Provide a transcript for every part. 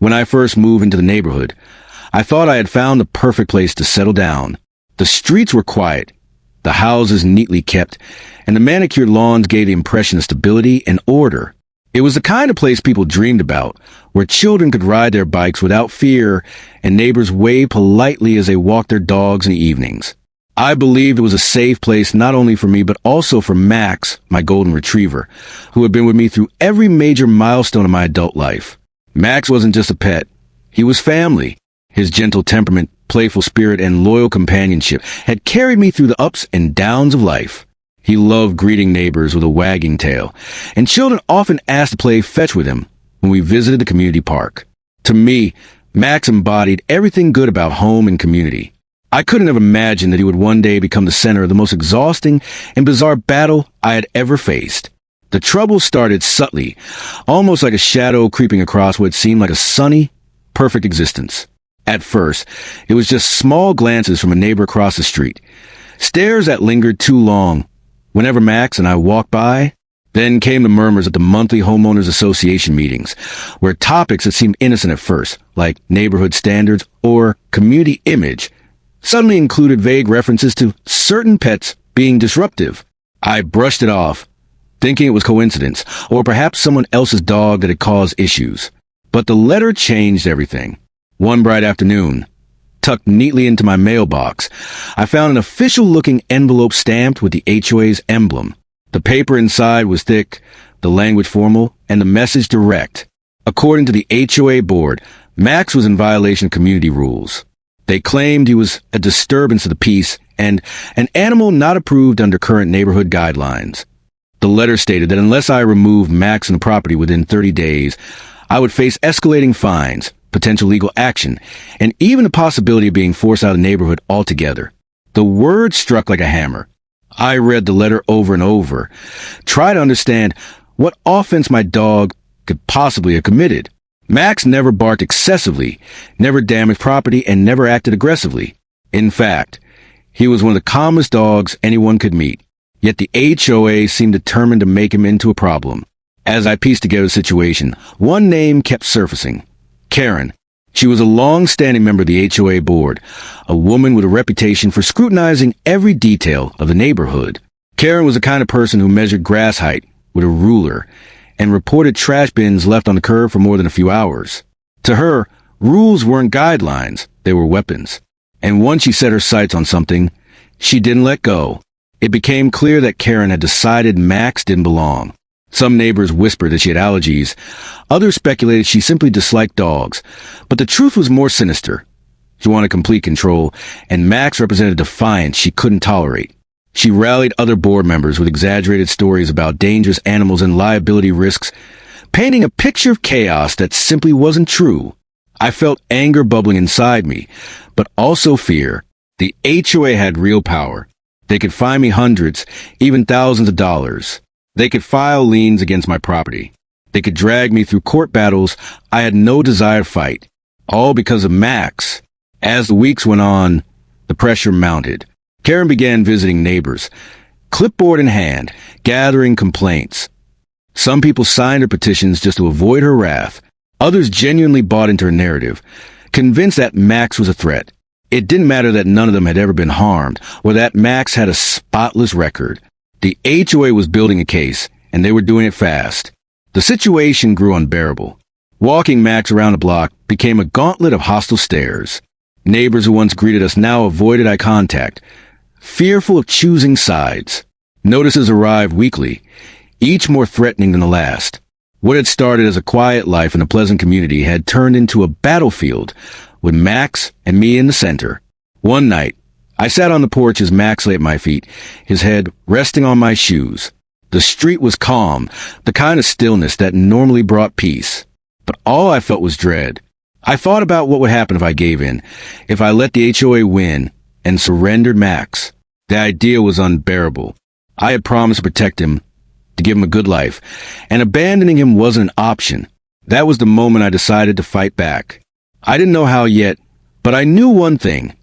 When I first moved into the neighborhood, I thought I had found the perfect place to settle down. The streets were quiet, the houses neatly kept, and the manicured lawns gave the impression of stability and order. It was the kind of place people dreamed about, where children could ride their bikes without fear and neighbors wave politely as they walked their dogs in the evenings. I believed it was a safe place not only for me but also for Max, my golden retriever, who had been with me through every major milestone of my adult life. Max wasn't just a pet. He was family. His gentle temperament, playful spirit, and loyal companionship had carried me through the ups and downs of life. He loved greeting neighbors with a wagging tail, and children often asked to play fetch with him when we visited the community park. To me, Max embodied everything good about home and community. I couldn't have imagined that he would one day become the center of the most exhausting and bizarre battle I had ever faced. The trouble started subtly, almost like a shadow creeping across what seemed like a sunny, perfect existence. At first, it was just small glances from a neighbor across the street, stares that lingered too long. Whenever Max and I walked by, then came the murmurs at the monthly homeowners association meetings, where topics that seemed innocent at first, like neighborhood standards or community image, suddenly included vague references to certain pets being disruptive. I brushed it off, thinking it was coincidence, or perhaps someone else's dog that had caused issues. But the letter changed everything. One bright afternoon, tucked neatly into my mailbox, I found an official-looking envelope stamped with the HOA's emblem. The paper inside was thick, the language formal, and the message direct. According to the HOA board, Max was in violation of community rules. They claimed he was a disturbance of the peace and an animal not approved under current neighborhood guidelines. The letter stated that unless I removed Max from the property within 30 days, I would face escalating fines, potential legal action, and even the possibility of being forced out of the neighborhood altogether. The words struck like a hammer. I read the letter over and over, tried to understand what offense my dog could possibly have committed. Max never barked excessively, never damaged property, and never acted aggressively. In fact, he was one of the calmest dogs anyone could meet. Yet the HOA seemed determined to make him into a problem. As I pieced together the situation, one name kept surfacing. Karen. She was a long-standing member of the HOA board, a woman with a reputation for scrutinizing every detail of the neighborhood. Karen was the kind of person who measured grass height with a ruler and reported trash bins left on the curb for more than a few hours. To her, rules weren't guidelines, they were weapons. And once she set her sights on something, she didn't let go. It became clear that Karen had decided Max didn't belong. Some neighbors whispered that she had allergies. Others speculated she simply disliked dogs. But the truth was more sinister. She wanted complete control, and Max represented defiance she couldn't tolerate. She rallied other board members with exaggerated stories about dangerous animals and liability risks, painting a picture of chaos that simply wasn't true. I felt anger bubbling inside me, but also fear. The HOA had real power. They could fine me hundreds, even thousands of dollars. They could file liens against my property. They could drag me through court battles I had no desire to fight, all because of Max. As the weeks went on, the pressure mounted. Karen began visiting neighbors, clipboard in hand, gathering complaints. Some people signed her petitions just to avoid her wrath. Others genuinely bought into her narrative, convinced that Max was a threat. It didn't matter that none of them had ever been harmed, or that Max had a spotless record. The HOA was building a case, and they were doing it fast. The situation grew unbearable. Walking Max around the block became a gauntlet of hostile stares. Neighbors who once greeted us now avoided eye contact, fearful of choosing sides. Notices arrived weekly, each more threatening than the last. What had started as a quiet life in a pleasant community had turned into a battlefield, with Max and me in the center. One night, I sat on the porch as Max lay at my feet, his head resting on my shoes. The street was calm, the kind of stillness that normally brought peace. But all I felt was dread. I thought about what would happen if I gave in, if I let the HOA win and surrendered Max. The idea was unbearable. I had promised to protect him, to give him a good life, and abandoning him wasn't an option. That was the moment I decided to fight back. I didn't know how yet, but I knew one thing.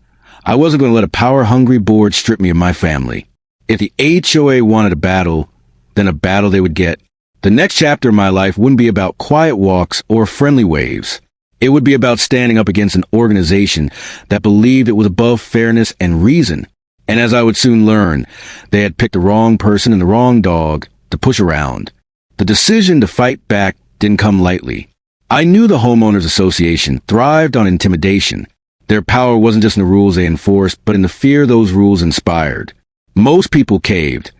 I wasn't going to let a power-hungry board strip me of my family. If the HOA wanted a battle, then a battle they would get. The next chapter of my life wouldn't be about quiet walks or friendly waves. It would be about standing up against an organization that believed it was above fairness and reason. And as I would soon learn, they had picked the wrong person and the wrong dog to push around. The decision to fight back didn't come lightly. I knew the Homeowners Association thrived on intimidation. Their power wasn't just in the rules they enforced, but in the fear those rules inspired. Most people caved,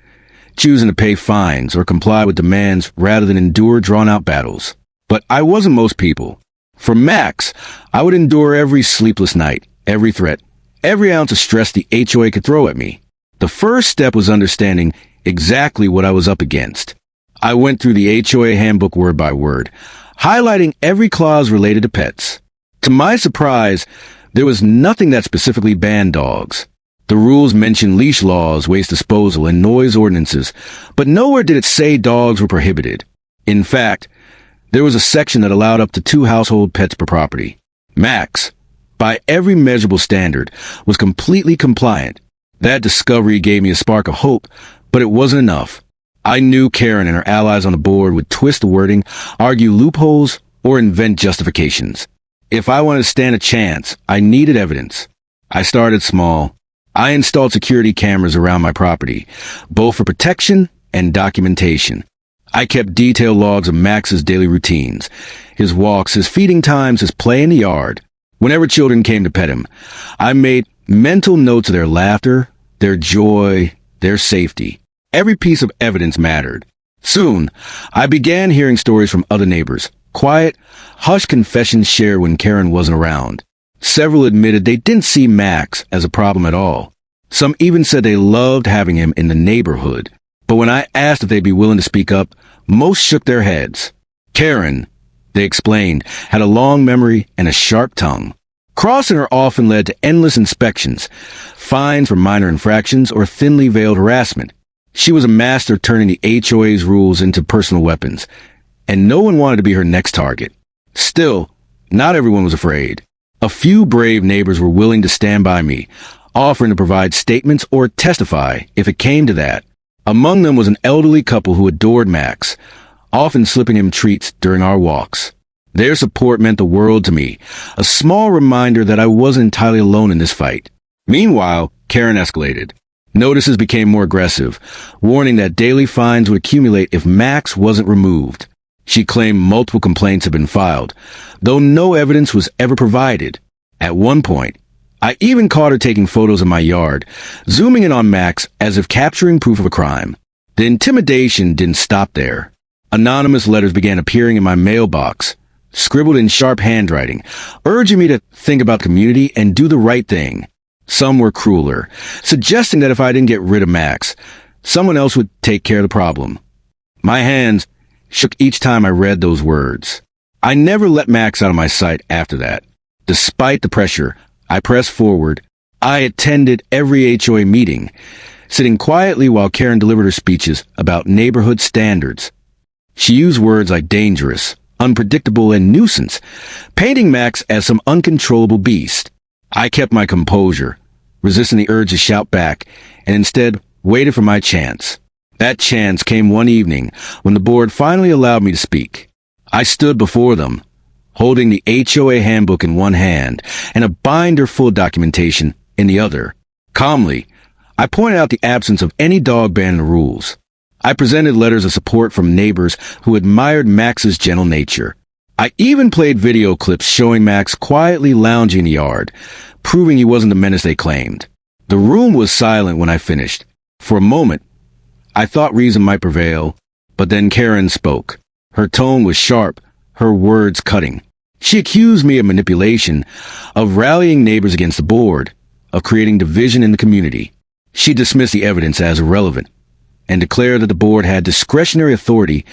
choosing to pay fines or comply with demands rather than endure drawn-out battles. But I wasn't most people. For Max, I would endure every sleepless night, every threat, every ounce of stress the HOA could throw at me. The first step was understanding exactly what I was up against. I went through the HOA handbook word by word, highlighting every clause related to pets. To my surprise, there was nothing that specifically banned dogs. The rules mentioned leash laws, waste disposal, and noise ordinances, but nowhere did it say dogs were prohibited. In fact, there was a section that allowed up to 2 household pets per property. Max, by every measurable standard, was completely compliant. That discovery gave me a spark of hope, but it wasn't enough. I knew Karen and her allies on the board would twist the wording, argue loopholes, or invent justifications. If I wanted to stand a chance, I needed evidence. I started small. I installed security cameras around my property, both for protection and documentation. I kept detailed logs of Max's daily routines, his walks, his feeding times, his play in the yard. Whenever children came to pet him, I made mental notes of their laughter, their joy, their safety. Every piece of evidence mattered. Soon, I began hearing stories from other neighbors, quiet, hushed confessions shared when Karen wasn't around. Several admitted they didn't see Max as a problem at all. Some even said they loved having him in the neighborhood. But when I asked if they'd be willing to speak up, most shook their heads. Karen, they explained, had a long memory and a sharp tongue. Crossing her often led to endless inspections, fines for minor infractions, or thinly veiled harassment. She was a master of turning the HOA's rules into personal weapons, and no one wanted to be her next target. Still, not everyone was afraid. A few brave neighbors were willing to stand by me, offering to provide statements or testify if it came to that. Among them was an elderly couple who adored Max, often slipping him treats during our walks. Their support meant the world to me, a small reminder that I wasn't entirely alone in this fight. Meanwhile, Karen escalated. Notices became more aggressive, warning that daily fines would accumulate if Max wasn't removed. She claimed multiple complaints had been filed, though no evidence was ever provided. At one point, I even caught her taking photos of my yard, zooming in on Max as if capturing proof of a crime. The intimidation didn't stop there. Anonymous letters began appearing in my mailbox, scribbled in sharp handwriting, urging me to think about the community and do the right thing. Some were crueler, suggesting that if I didn't get rid of Max, someone else would take care of the problem. My hands shook each time I read those words. I never let Max out of my sight after that. Despite the pressure, I pressed forward. I attended every HOA meeting, sitting quietly while Karen delivered her speeches about neighborhood standards. She used words like dangerous, unpredictable, and nuisance, painting Max as some uncontrollable beast. I kept my composure, resisting the urge to shout back, and instead waited for my chance. That chance came one evening when the board finally allowed me to speak. I stood before them, holding the HOA handbook in one hand and a binder full of documentation in the other. Calmly, I pointed out the absence of any dog ban in the rules. I presented letters of support from neighbors who admired Max's gentle nature. I even played video clips showing Max quietly lounging in the yard, proving he wasn't the menace they claimed. The room was silent when I finished. For a moment, I thought reason might prevail, but then Karen spoke. Her tone was sharp, her words cutting. She accused me of manipulation, of rallying neighbors against the board, of creating division in the community. She dismissed the evidence as irrelevant and declared that the board had discretionary authority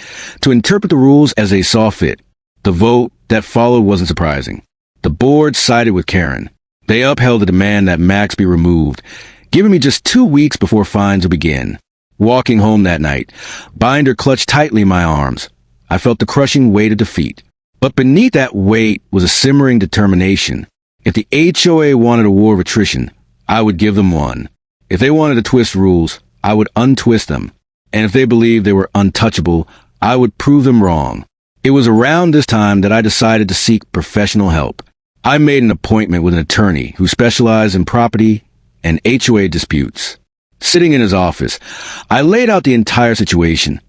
to interpret the rules as they saw fit. The vote that followed wasn't surprising. The board sided with Karen. They upheld the demand that Max be removed, giving me just 2 weeks before fines would begin. Walking home that night, binder clutched tightly in my arms. I felt the crushing weight of defeat. But beneath that weight was a simmering determination. If the HOA wanted a war of attrition, I would give them one. If they wanted to twist rules, I would untwist them. And if they believed they were untouchable, I would prove them wrong. It was around this time that I decided to seek professional help. I made an appointment with an attorney who specialized in property and HOA disputes. Sitting in his office, I laid out the entire situation,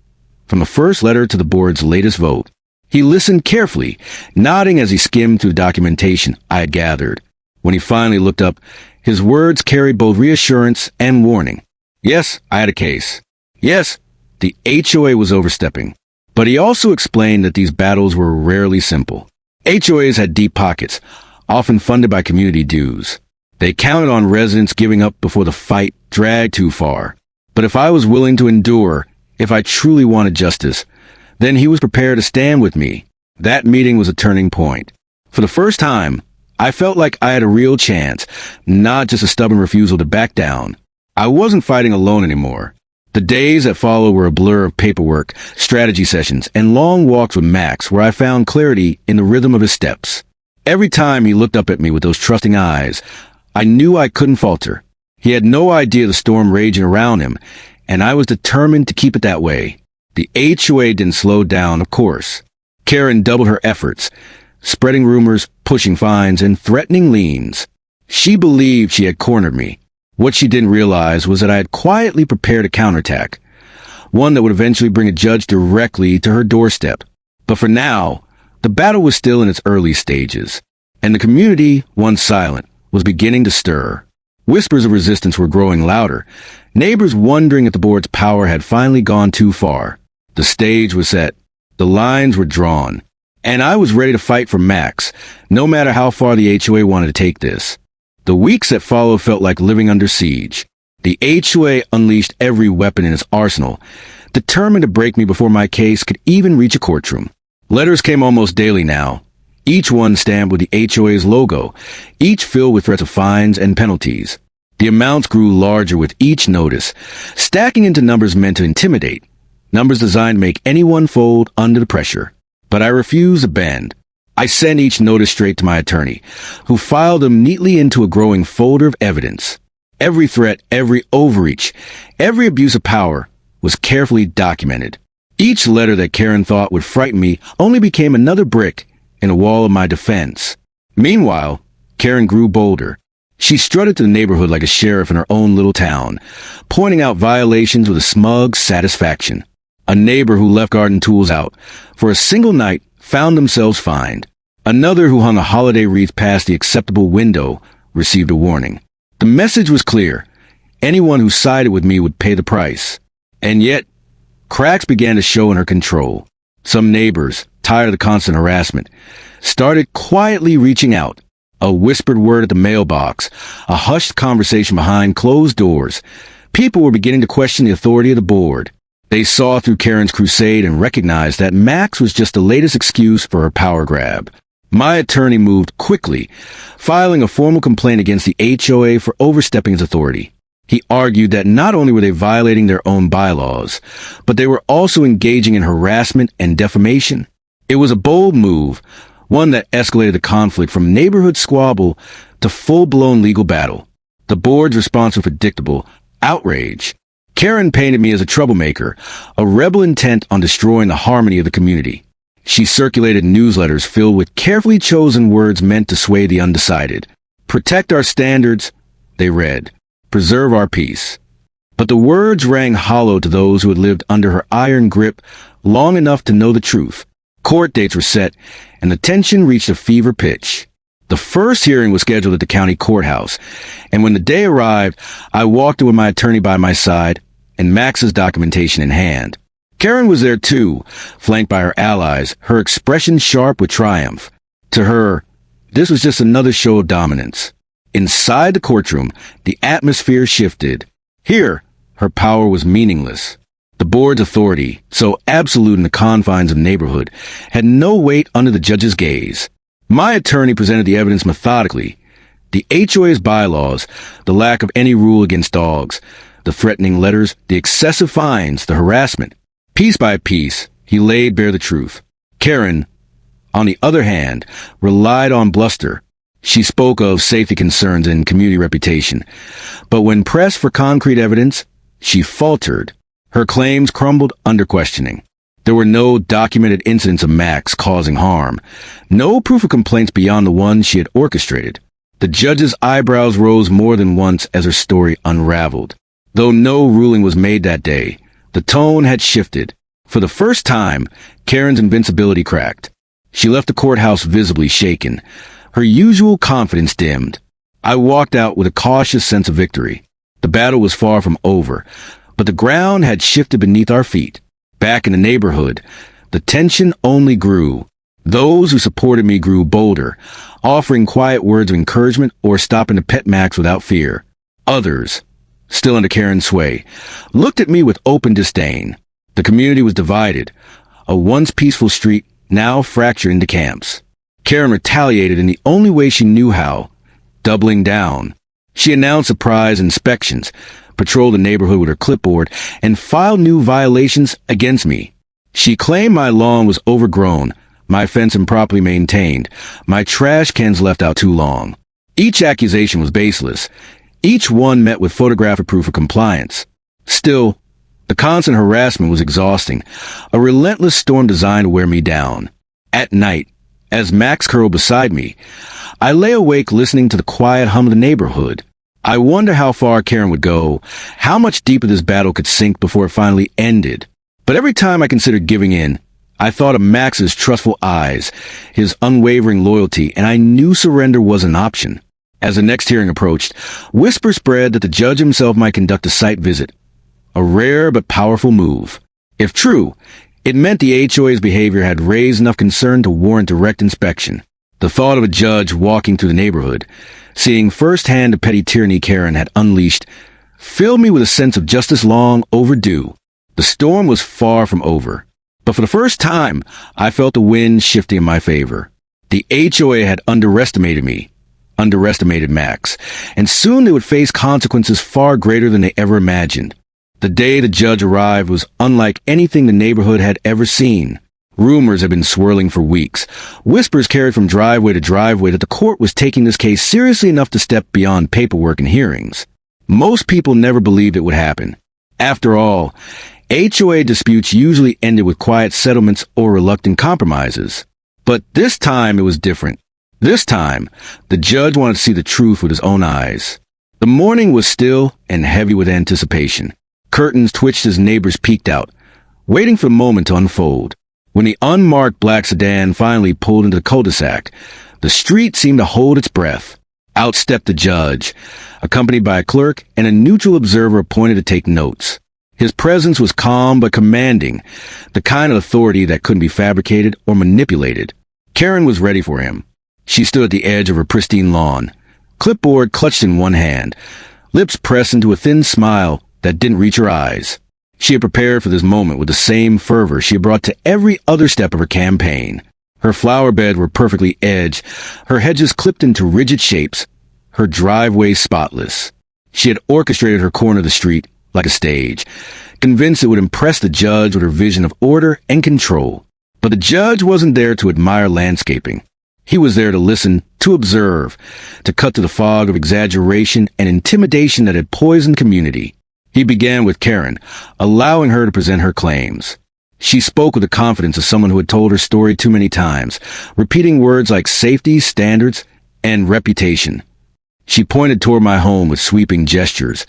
from the first letter to the board's latest vote. He listened carefully, nodding as he skimmed through the documentation I had gathered. When he finally looked up, his words carried both reassurance and warning. Yes, I had a case. Yes, the HOA was overstepping. But he also explained that these battles were rarely simple. HOAs had deep pockets, often funded by community dues. They counted on residents giving up before the fight dragged too far. But if I was willing to endure, if I truly wanted justice, then he was prepared to stand with me. That meeting was a turning point. For the first time, I felt like I had a real chance, not just a stubborn refusal to back down. I wasn't fighting alone anymore. The days that followed were a blur of paperwork, strategy sessions, and long walks with Max where I found clarity in the rhythm of his steps. Every time he looked up at me with those trusting eyes, I knew I couldn't falter. He had no idea the storm raging around him, and I was determined to keep it that way. The HOA didn't slow down, of course. Karen doubled her efforts, spreading rumors, pushing fines, and threatening liens. She believed she had cornered me. What she didn't realize was that I had quietly prepared a counterattack, one that would eventually bring a judge directly to her doorstep. But for now, the battle was still in its early stages, and the community, once silent, was beginning to stir. Whispers of resistance were growing louder, neighbors wondering if the board's power had finally gone too far. The stage was set, the lines were drawn, and I was ready to fight for Max, no matter how far the HOA wanted to take this. The weeks that followed felt like living under siege. The HOA unleashed every weapon in its arsenal, determined to break me before my case could even reach a courtroom. Letters came almost daily now, each one stamped with the HOA's logo, each filled with threats of fines and penalties. The amounts grew larger with each notice, stacking into numbers meant to intimidate, numbers designed to make anyone fold under the pressure. But I refused to bend. I sent each notice straight to my attorney, who filed them neatly into a growing folder of evidence. Every threat, every overreach, every abuse of power was carefully documented. Each letter that Karen thought would frighten me only became another brick in the wall of my defense. Meanwhile, Karen grew bolder. She strutted to the neighborhood like a sheriff in her own little town, pointing out violations with a smug satisfaction. A neighbor who left garden tools out for a single night found themselves fined. Another who hung a holiday wreath past the acceptable window received a warning. The message was clear. Anyone who sided with me would pay the price. And yet, cracks began to show in her control. Some neighbors, tired of the constant harassment, started quietly reaching out. A whispered word at the mailbox, a hushed conversation behind closed doors. People were beginning to question the authority of the board. They saw through Karen's crusade and recognized that Max was just the latest excuse for her power grab. My attorney moved quickly, filing a formal complaint against the HOA for overstepping its authority. He argued that not only were they violating their own bylaws, but they were also engaging in harassment and defamation. It was a bold move, one that escalated the conflict from neighborhood squabble to full-blown legal battle. The board's response was predictable: outrage. Karen painted me as a troublemaker, a rebel intent on destroying the harmony of the community. She circulated newsletters filled with carefully chosen words meant to sway the undecided. Protect our standards, they read. Preserve our peace. But the words rang hollow to those who had lived under her iron grip long enough to know the truth. Court dates were set, and the tension reached a fever pitch. The first hearing was scheduled at the county courthouse, and when the day arrived, I walked in with my attorney by my side and Max's documentation in hand. Karen was there too, flanked by her allies, her expression sharp with triumph. To her, this was just another show of dominance. Inside the courtroom, the atmosphere shifted. Here, her power was meaningless. The board's authority, so absolute in the confines of neighborhood, had no weight under the judge's gaze. My attorney presented the evidence methodically. The HOA's bylaws, the lack of any rule against dogs, the threatening letters, the excessive fines, the harassment. Piece by piece, he laid bare the truth. Karen, on the other hand, relied on bluster. She spoke of safety concerns and community reputation. But when pressed for concrete evidence, she faltered. Her claims crumbled under questioning. There were no documented incidents of Max causing harm, no proof of complaints beyond the ones she had orchestrated. The judge's eyebrows rose more than once as her story unraveled. Though no ruling was made that day, the tone had shifted. For the first time, Karen's invincibility cracked. She left the courthouse visibly shaken, her usual confidence dimmed. I walked out with a cautious sense of victory. The battle was far from over, but the ground had shifted beneath our feet. Back in the neighborhood, the tension only grew. Those who supported me grew bolder, offering quiet words of encouragement or stopping to pet Max without fear. Others, still under Karen's sway, looked at me with open disdain. The community was divided, a once peaceful street now fractured into camps. Karen retaliated in the only way she knew how, doubling down. She announced surprise inspections, patrolled the neighborhood with her clipboard, and filed new violations against me. She claimed my lawn was overgrown, my fence improperly maintained, my trash cans left out too long. Each accusation was baseless, each one met with photographic proof of compliance. Still, the constant harassment was exhausting, a relentless storm designed to wear me down. At night, as Max curled beside me, I lay awake listening to the quiet hum of the neighborhood. I wonder how far Karen would go, how much deeper this battle could sink before it finally ended. But every time I considered giving in, I thought of Max's trustful eyes, his unwavering loyalty, and I knew surrender was an option. As the next hearing approached, whispers spread that the judge himself might conduct a site visit. A rare but powerful move. If true, it meant the HOA's behavior had raised enough concern to warrant direct inspection. The thought of a judge walking through the neighborhood, seeing firsthand the petty tyranny Karen had unleashed, filled me with a sense of justice long overdue. The storm was far from over. But for the first time, I felt the wind shifting in my favor. The HOA had underestimated me, underestimated Max, and soon they would face consequences far greater than they ever imagined. The day the judge arrived was unlike anything the neighborhood had ever seen. Rumors had been swirling for weeks. Whispers carried from driveway to driveway that the court was taking this case seriously enough to step beyond paperwork and hearings. Most people never believed it would happen. After all, HOA disputes usually ended with quiet settlements or reluctant compromises. But this time it was different. This time, the judge wanted to see the truth with his own eyes. The morning was still and heavy with anticipation. Curtains twitched as neighbors peeked out, waiting for the moment to unfold. When the unmarked black sedan finally pulled into the cul-de-sac, the street seemed to hold its breath. Out stepped the judge, accompanied by a clerk and a neutral observer appointed to take notes. His presence was calm but commanding, the kind of authority that couldn't be fabricated or manipulated. Karen was ready for him. She stood at the edge of her pristine lawn, clipboard clutched in one hand, lips pressed into a thin smile that didn't reach her eyes. She had prepared for this moment with the same fervor she had brought to every other step of her campaign. Her flower beds were perfectly edged, her hedges clipped into rigid shapes, her driveway spotless. She had orchestrated her corner of the street like a stage, convinced it would impress the judge with her vision of order and control. But the judge wasn't there to admire landscaping. He was there to listen, to observe, to cut through the fog of exaggeration and intimidation that had poisoned community. He began with Karen, allowing her to present her claims. She spoke with the confidence of someone who had told her story too many times, repeating words like safety, standards, and reputation. She pointed toward my home with sweeping gestures,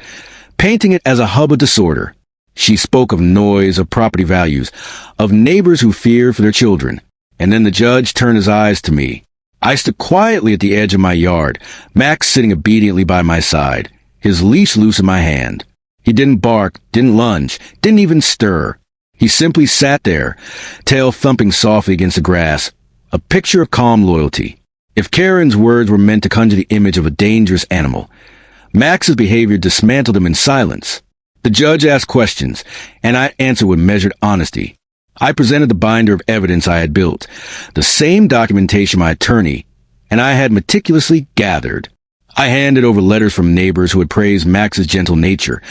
painting it as a hub of disorder. She spoke of noise, of property values, of neighbors who feared for their children. And then the judge turned his eyes to me. I stood quietly at the edge of my yard, Max sitting obediently by my side, his leash loose in my hand. He didn't bark, didn't lunge, didn't even stir. He simply sat there, tail thumping softly against the grass, a picture of calm loyalty. If Karen's words were meant to conjure the image of a dangerous animal, Max's behavior dismantled him in silence. The judge asked questions, and I answered with measured honesty. I presented the binder of evidence I had built, the same documentation my attorney and I had meticulously gathered. I handed over letters from neighbors who had praised Max's gentle nature,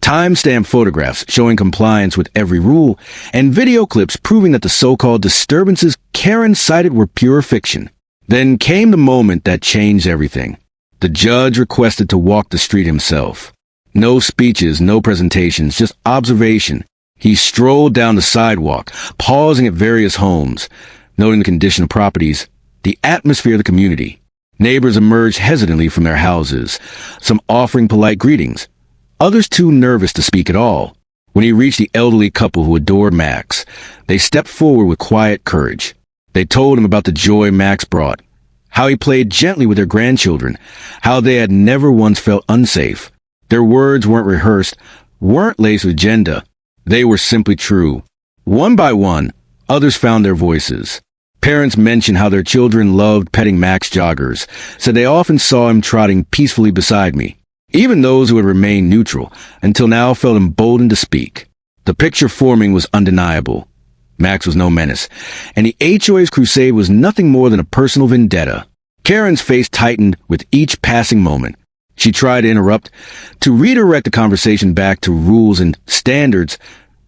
time-stamped photographs showing compliance with every rule, and video clips proving that the so-called disturbances Karen cited were pure fiction. Then came the moment that changed everything. The judge requested to walk the street himself. No speeches, no presentations, just observation. He strolled down the sidewalk, pausing at various homes, noting the condition of properties, the atmosphere of the community. Neighbors emerged hesitantly from their houses, some offering polite greetings, others too nervous to speak at all. When he reached the elderly couple who adored Max, they stepped forward with quiet courage. They told him about the joy Max brought, how he played gently with their grandchildren, how they had never once felt unsafe. Their words weren't rehearsed, weren't laced with agenda. They were simply true. One by one, others found their voices. Parents mentioned how their children loved petting Max joggers, said they often saw him trotting peacefully beside me. Even those who had remained neutral until now felt emboldened to speak. The picture forming was undeniable. Max was no menace, and the HOA's crusade was nothing more than a personal vendetta. Karen's face tightened with each passing moment. She tried to interrupt, to redirect the conversation back to rules and standards,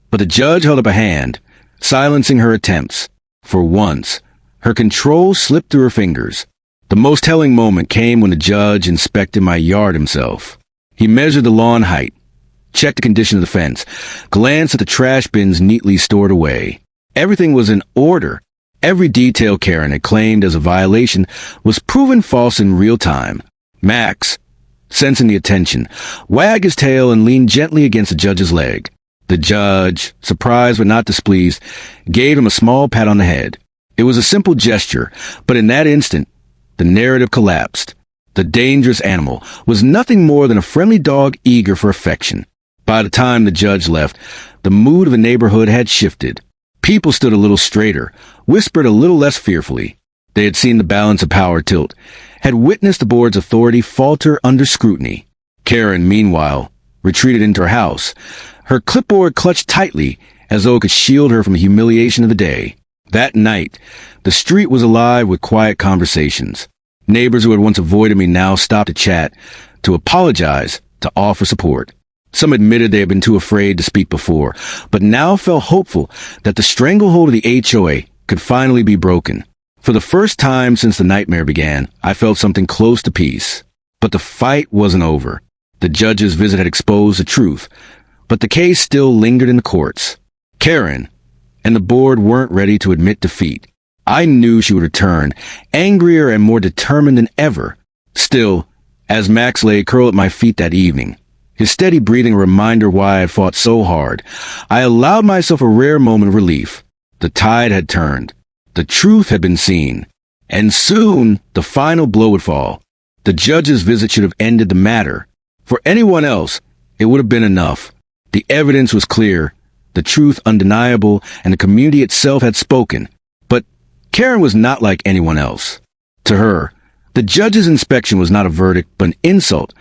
but the judge held up a hand, silencing her attempts. For once, her control slipped through her fingers. The most telling moment came when the judge inspected my yard himself. He measured the lawn height, checked the condition of the fence, glanced at the trash bins neatly stored away. Everything was in order. Every detail Karen had claimed as a violation was proven false in real time. Max, sensing the attention, wagged his tail and leaned gently against the judge's leg. The judge, surprised but not displeased, gave him a small pat on the head. It was a simple gesture, but in that instant, the narrative collapsed. The dangerous animal was nothing more than a friendly dog eager for affection. By the time the judge left, the mood of the neighborhood had shifted. People stood a little straighter, whispered a little less fearfully. They had seen the balance of power tilt, had witnessed the board's authority falter under scrutiny. Karen, meanwhile, retreated into her house, her clipboard clutched tightly as though it could shield her from the humiliation of the day. That night, the street was alive with quiet conversations. Neighbors who had once avoided me now stopped to chat, to apologize, to offer support. Some admitted they had been too afraid to speak before, but now felt hopeful that the stranglehold of the HOA could finally be broken. For the first time since the nightmare began, I felt something close to peace. But the fight wasn't over. The judge's visit had exposed the truth, but the case still lingered in the courts. Karen and the board weren't ready to admit defeat. I knew she would return, angrier and more determined than ever. Still, as Max lay curled at my feet that evening, his steady breathing a reminder why I had fought so hard, I allowed myself a rare moment of relief. The tide had turned. The truth had been seen. And soon, the final blow would fall. The judge's visit should have ended the matter. For anyone else, it would have been enough. The evidence was clear, the truth undeniable, and the community itself had spoken. But Karen was not like anyone else. To her, the judge's inspection was not a verdict, but an insult,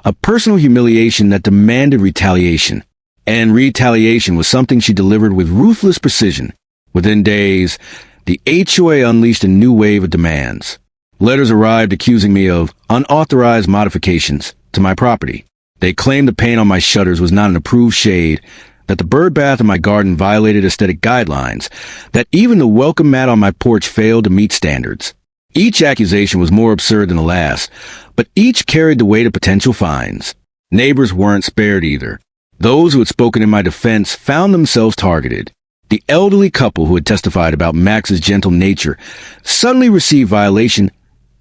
a personal humiliation that demanded retaliation. And retaliation was something she delivered with ruthless precision. Within days, the HOA unleashed a new wave of demands. Letters arrived accusing me of unauthorized modifications to my property. They claimed the paint on my shutters was not an approved shade, that the bird bath in my garden violated aesthetic guidelines, that even the welcome mat on my porch failed to meet standards. Each accusation was more absurd than the last, but each carried the weight of potential fines. Neighbors weren't spared either. Those who had spoken in my defense found themselves targeted. The elderly couple who had testified about Max's gentle nature suddenly received violation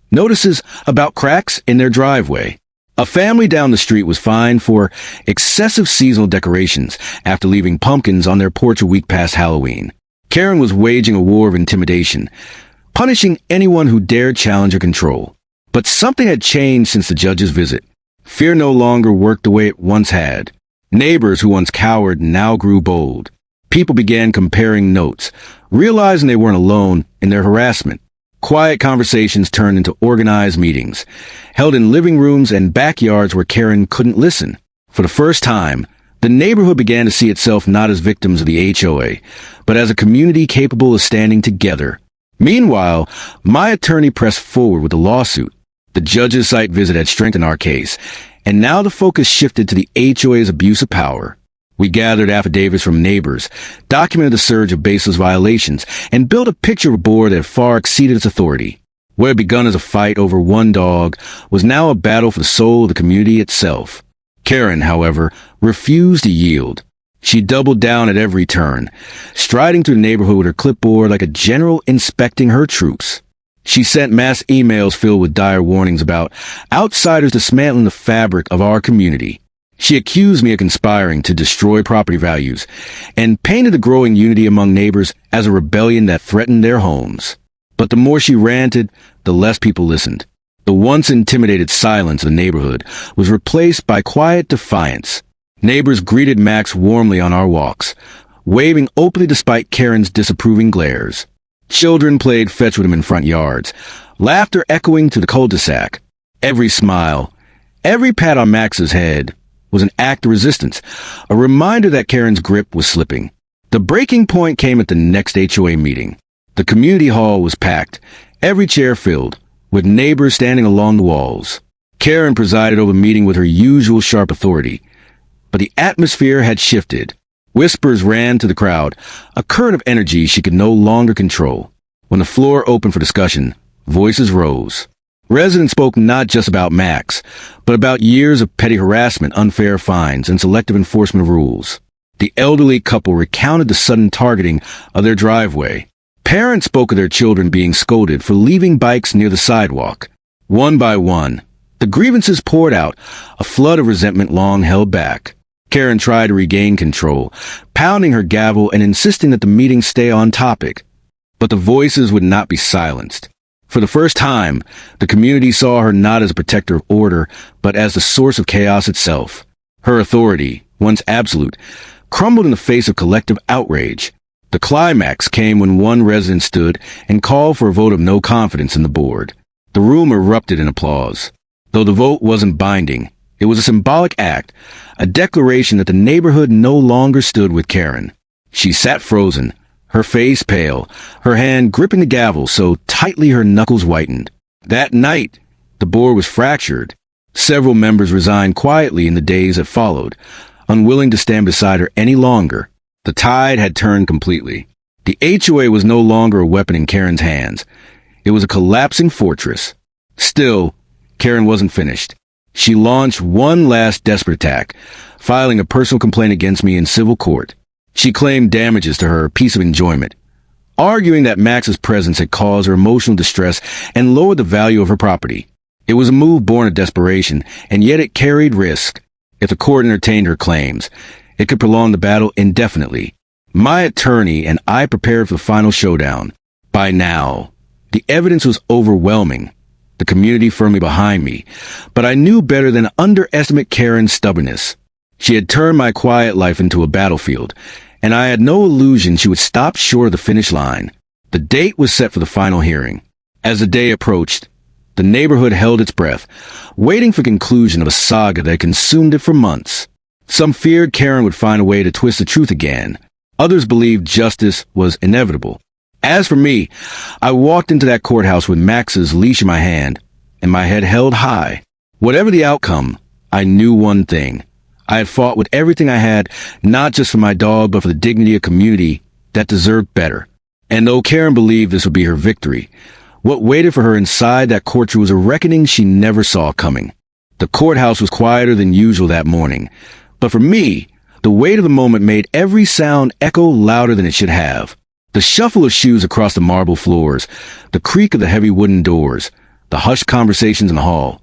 notices about cracks in their driveway. A family down the street was fined for excessive seasonal decorations after leaving pumpkins on their porch a week past Halloween. Karen was waging a war of intimidation, punishing anyone who dared challenge her control. But something had changed since the judge's visit. Fear no longer worked the way it once had. Neighbors who once cowered now grew bold. People began comparing notes, realizing they weren't alone in their harassment. Quiet conversations turned into organized meetings, held in living rooms and backyards where Karen couldn't listen. For the first time, the neighborhood began to see itself not as victims of the HOA, but as a community capable of standing together. Meanwhile, my attorney pressed forward with a lawsuit. The judge's site visit had strengthened our case, and now the focus shifted to the HOA's abuse of power. We gathered affidavits from neighbors, documented the surge of baseless violations, and built a picture of a board that far exceeded its authority. What had begun as a fight over one dog was now a battle for the soul of the community itself. Karen, however, refused to yield. She doubled down at every turn, striding through the neighborhood with her clipboard like a general inspecting her troops. She sent mass emails filled with dire warnings about outsiders dismantling the fabric of our community. She accused me of conspiring to destroy property values and painted the growing unity among neighbors as a rebellion that threatened their homes. But the more she ranted, the less people listened. The once intimidated silence of the neighborhood was replaced by quiet defiance. Neighbors greeted Max warmly on our walks, waving openly despite Karen's disapproving glares. Children played fetch with him in front yards, laughter echoing to the cul-de-sac. Every smile, every pat on Max's head was an act of resistance, a reminder that Karen's grip was slipping. The breaking point came at the next HOA meeting. The community hall was packed, every chair filled, with neighbors standing along the walls. Karen presided over the meeting with her usual sharp authority. But the atmosphere had shifted. Whispers ran to the crowd, a current of energy she could no longer control. When the floor opened for discussion, voices rose. Residents spoke not just about Max, but about years of petty harassment, unfair fines, and selective enforcement of rules. The elderly couple recounted the sudden targeting of their driveway. Parents spoke of their children being scolded for leaving bikes near the sidewalk. One by one, the grievances poured out, a flood of resentment long held back. Karen tried to regain control, pounding her gavel and insisting that the meeting stay on topic. But the voices would not be silenced. For the first time, the community saw her not as a protector of order, but as the source of chaos itself. Her authority, once absolute, crumbled in the face of collective outrage. The climax came when one resident stood and called for a vote of no confidence in the board. The room erupted in applause. Though the vote wasn't binding, it was a symbolic act, a declaration that the neighborhood no longer stood with Karen. She sat frozen, her face pale, her hand gripping the gavel so tightly her knuckles whitened. That night, the board was fractured. Several members resigned quietly in the days that followed, unwilling to stand beside her any longer. The tide had turned completely. The HOA was no longer a weapon in Karen's hands. It was a collapsing fortress. Still, Karen wasn't finished. She launched one last desperate attack, filing a personal complaint against me in civil court. She claimed damages to her peace of enjoyment, arguing that Max's presence had caused her emotional distress and lowered the value of her property. It was a move born of desperation, and yet it carried risk. If the court entertained her claims, it could prolong the battle indefinitely. My attorney and I prepared for the final showdown. By now, the evidence was overwhelming, the community firmly behind me, but I knew better than to underestimate Karen's stubbornness. She had turned my quiet life into a battlefield, and I had no illusion she would stop short of the finish line. The date was set for the final hearing. As the day approached, the neighborhood held its breath, waiting for conclusion of a saga that consumed it for months. Some feared Karen would find a way to twist the truth again. Others believed justice was inevitable. As for me, I walked into that courthouse with Max's leash in my hand and my head held high. Whatever the outcome, I knew one thing. I had fought with everything I had, not just for my dog, but for the dignity of a community that deserved better. And though Karen believed this would be her victory, what waited for her inside that courtroom was a reckoning she never saw coming. The courthouse was quieter than usual that morning, but for me, the weight of the moment made every sound echo louder than it should have. The shuffle of shoes across the marble floors, the creak of the heavy wooden doors, the hushed conversations in the hall,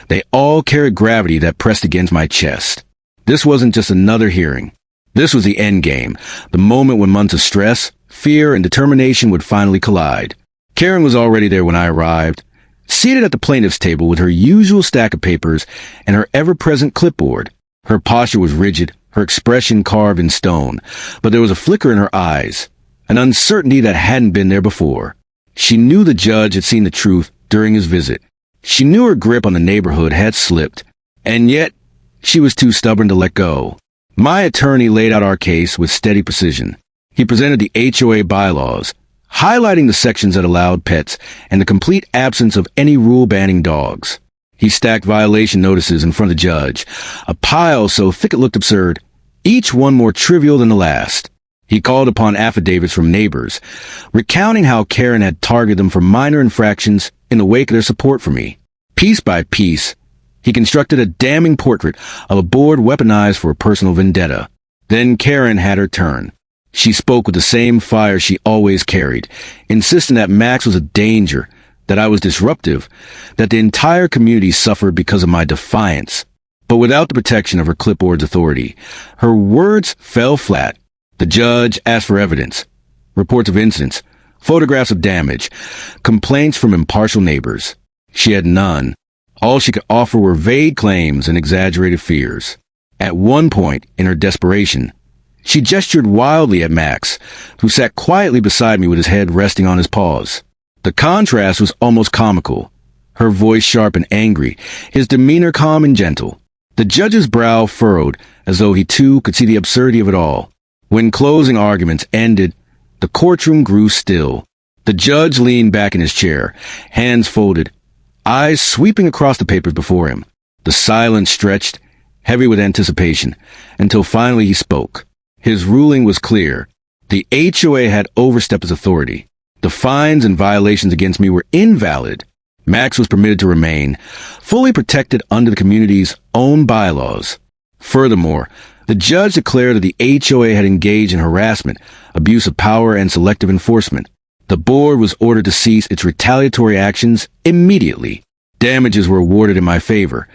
they all carried gravity that pressed against my chest. This wasn't just another hearing. This was the end game, the moment when months of stress, fear, and determination would finally collide. Karen was already there when I arrived, seated at the plaintiff's table with her usual stack of papers and her ever-present clipboard. Her posture was rigid, her expression carved in stone, but there was a flicker in her eyes, an uncertainty that hadn't been there before. She knew the judge had seen the truth during his visit. She knew her grip on the neighborhood had slipped, and yet she was too stubborn to let go. My attorney laid out our case with steady precision. He presented the HOA bylaws, highlighting the sections that allowed pets and the complete absence of any rule banning dogs. He stacked violation notices in front of the judge, a pile so thick it looked absurd, each one more trivial than the last. He called upon affidavits from neighbors, recounting how Karen had targeted them for minor infractions in the wake of their support for me. Piece by piece, he constructed a damning portrait of a board weaponized for a personal vendetta. Then Karen had her turn. She spoke with the same fire she always carried, insisting that Max was a danger, that I was disruptive, that the entire community suffered because of my defiance. But without the protection of her clipboard's authority, her words fell flat. The judge asked for evidence, reports of incidents, photographs of damage, complaints from impartial neighbors. She had none. All she could offer were vague claims and exaggerated fears. At one point, in her desperation, she gestured wildly at Max, who sat quietly beside me with his head resting on his paws. The contrast was almost comical, her voice sharp and angry, his demeanor calm and gentle. The judge's brow furrowed, as though he too could see the absurdity of it all. When closing arguments ended, the courtroom grew still. The judge leaned back in his chair, hands folded, eyes sweeping across the papers before him. The silence stretched, heavy with anticipation, until finally he spoke. His ruling was clear. The HOA had overstepped its authority. The fines and violations against me were invalid. Max was permitted to remain, fully protected under the community's own bylaws. Furthermore, the judge declared that the HOA had engaged in harassment, abuse of power, and selective enforcement. The board was ordered to cease its retaliatory actions immediately. Damages were awarded in my favor,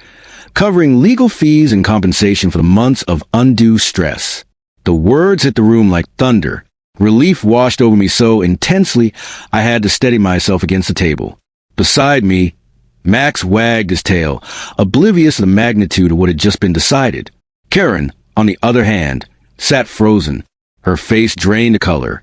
covering legal fees and compensation for the months of undue stress. The words hit the room like thunder. Relief washed over me so intensely I had to steady myself against the table. Beside me, Max wagged his tail, oblivious of the magnitude of what had just been decided. Karen, on the other hand, sat frozen, her face drained of color,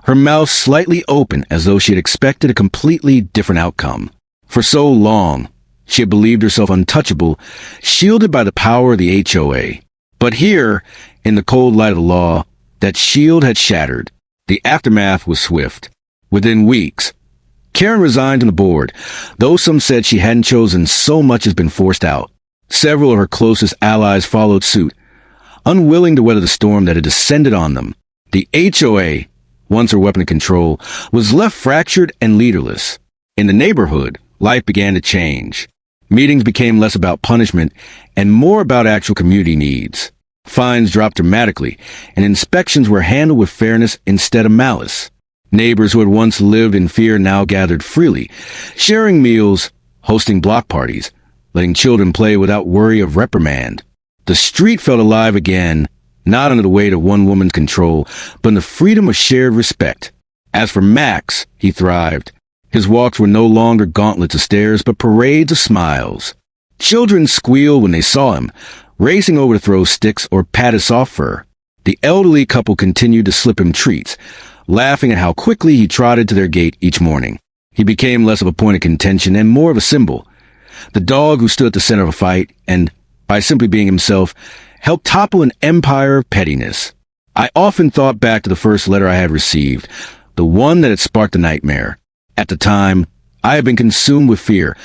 her mouth slightly open as though she had expected a completely different outcome. For so long, she had believed herself untouchable, shielded by the power of the HOA. But here, in the cold light of the law, that shield had shattered. The aftermath was swift. Within weeks, Karen resigned from the board, though some said she hadn't chosen so much as been forced out. Several of her closest allies followed suit, unwilling to weather the storm that had descended on them. The HOA, once her weapon of control, was left fractured and leaderless. In the neighborhood, life began to change. Meetings became less about punishment and more about actual community needs. Fines dropped dramatically, and inspections were handled with fairness instead of malice. Neighbors who had once lived in fear now gathered freely, sharing meals, hosting block parties, letting children play without worry of reprimand. The street felt alive again, not under the weight of one woman's control, but in the freedom of shared respect. As for Max, he thrived. His walks were no longer gauntlets of stairs, but parades of smiles. Children squealed when they saw him, racing over to throw sticks or pat his soft fur. The elderly couple continued to slip him treats, laughing at how quickly he trotted to their gate each morning. He became less of a point of contention and more of a symbol. The dog who stood at the center of a fight, and, by simply being himself, helped topple an empire of pettiness. I often thought back to the first letter I had received, the one that had sparked the nightmare. At the time, I had been consumed with fear,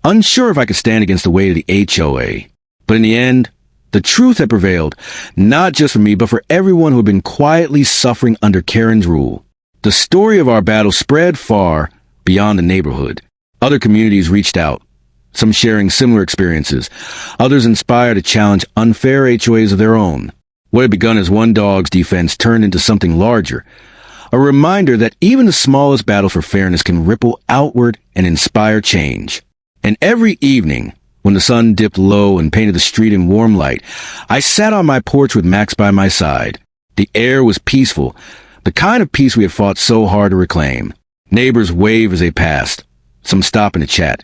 unsure if I could stand against the weight of the HOA. But in the end, the truth had prevailed, not just for me, but for everyone who had been quietly suffering under Karen's rule. The story of our battle spread far beyond the neighborhood. Other communities reached out, some sharing similar experiences, others inspired to challenge unfair HOAs of their own. What had begun as one dog's defense turned into something larger, a reminder that even the smallest battle for fairness can ripple outward and inspire change. And every evening, when the sun dipped low and painted the street in warm light, I sat on my porch with Max by my side. The air was peaceful, the kind of peace we had fought so hard to reclaim. Neighbors waved as they passed, some stopping to chat,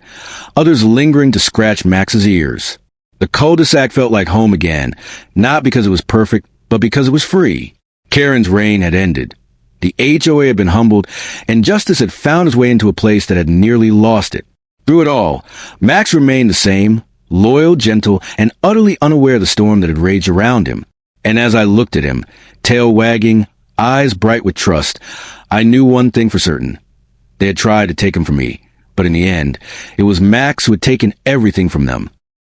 others lingering to scratch Max's ears. The cul-de-sac felt like home again, not because it was perfect, but because it was free. Karen's reign had ended. The HOA had been humbled, and justice had found its way into a place that had nearly lost it. Through it all, Max remained the same, loyal, gentle, and utterly unaware of the storm that had raged around him. And as I looked at him, tail wagging, eyes bright with trust, I knew one thing for certain. They had tried to take him from me, but in the end, it was Max who had taken everything from them.